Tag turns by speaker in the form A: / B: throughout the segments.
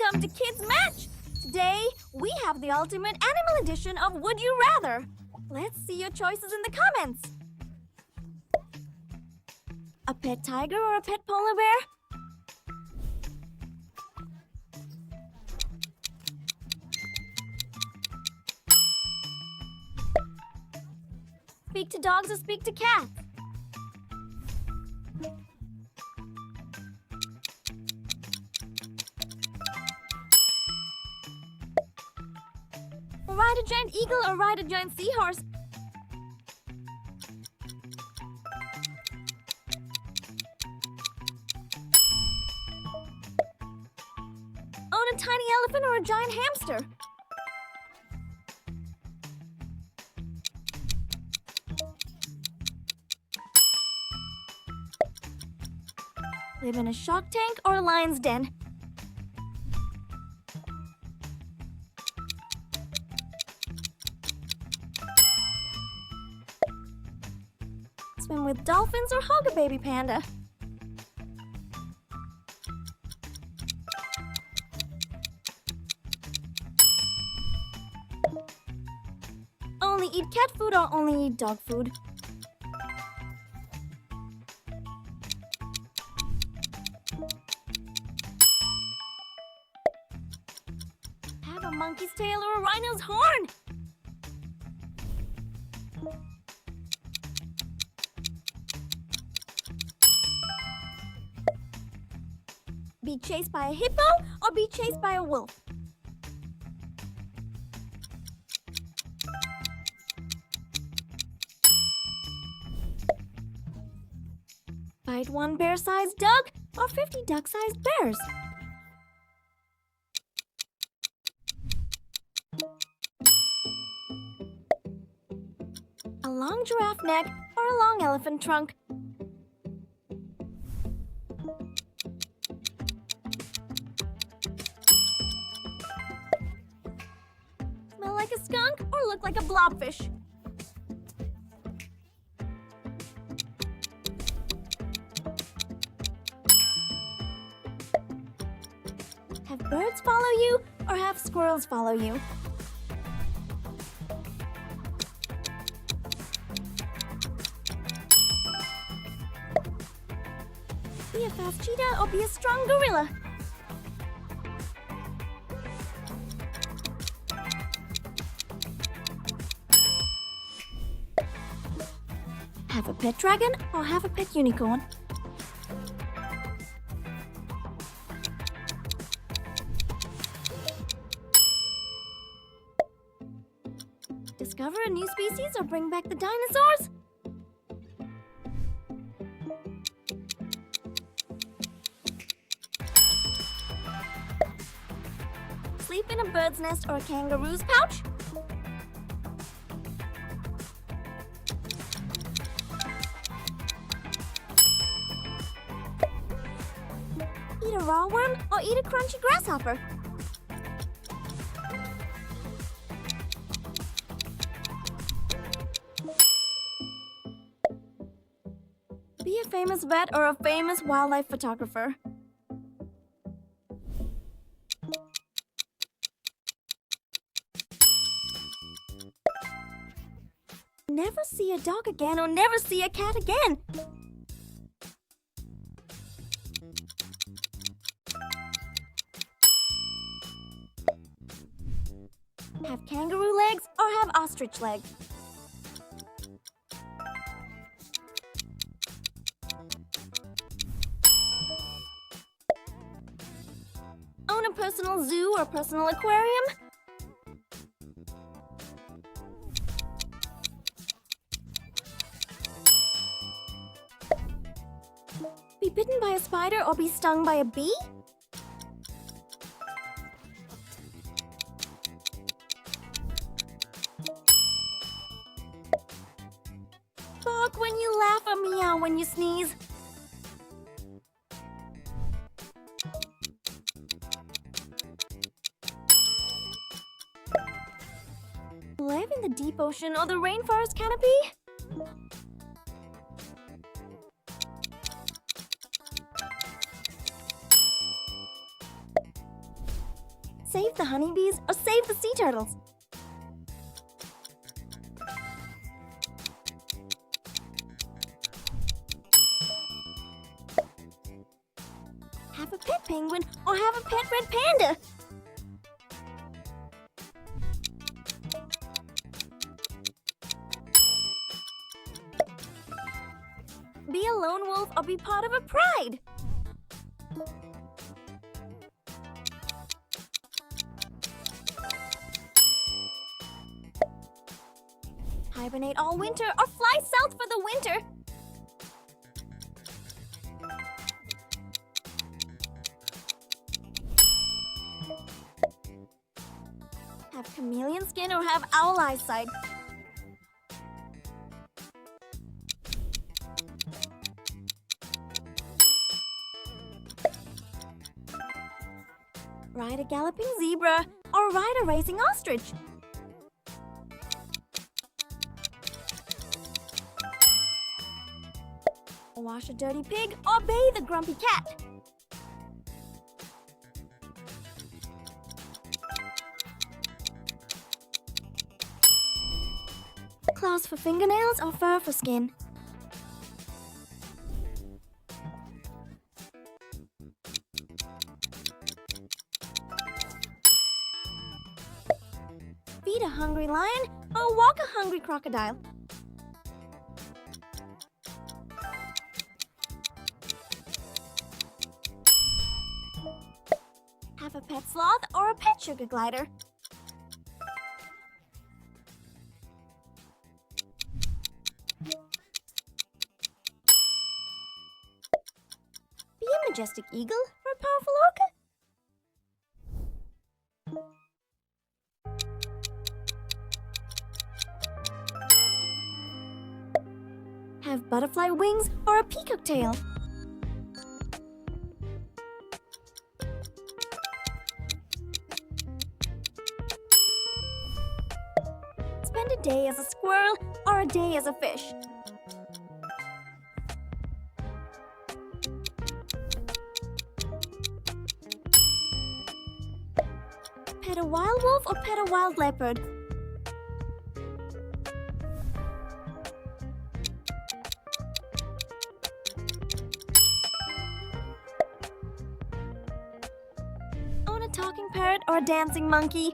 A: Welcome to Kids Match! Today, we have the ultimate animal edition of Would You Rather. Let's see your choices in the comments. A pet tiger or a pet polar bear? Speak to dogs or speak to cats? Ride a giant eagle or ride a giant seahorse? Own a tiny elephant or a giant hamster? Live in a shark tank or a lion's den? Swim with dolphins or hug a baby panda? Only eat cat food or only eat dog food? Have a monkey's tail or a rhino's horn? Be chased by a hippo or be chased by a wolf? Fight one bear-sized duck or 50 duck-sized bears? A long giraffe neck or a long elephant trunk? Smell like a skunk or look like a blobfish? Have birds follow you or have squirrels follow you? Be a fast cheetah or be a strong gorilla? Have a pet dragon or have a pet unicorn? Discover a new species or bring back the dinosaurs? Sleep in a bird's nest or a kangaroo's pouch? Eat a raw worm or eat a crunchy grasshopper? Be a famous vet or a famous wildlife photographer? Never see a dog again or never see a cat again? Have kangaroo legs or have ostrich legs? Own a personal zoo or personal aquarium? Be bitten by a spider or be stung by a bee? Bark when you laugh or meow when you sneeze? Live in the deep ocean or the rainforest canopy? Save the honeybees or save the sea turtles? Have a pet penguin or have a pet red panda? Be a lone wolf or be part of a pride? Hibernate all winter or fly south for the winter? Have chameleon skin or have owl eyesight? Ride a galloping zebra or ride a racing ostrich? Wash a dirty pig or bathe a grumpy cat? Claws for fingernails or fur for skin? Feed a hungry lion or walk a hungry crocodile? Have a pet sloth or a pet sugar glider? Be a majestic eagle or a powerful orca? Have butterfly wings or a peacock tail? Spend a day as a squirrel or a day as a fish? Pet a wild wolf or pet a wild leopard? Own a talking parrot or a dancing monkey?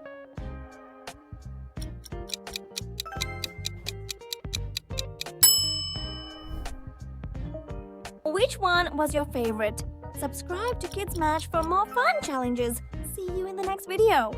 A: Which one was your favorite? Subscribe to Kids Match for more fun challenges. See you in the next video.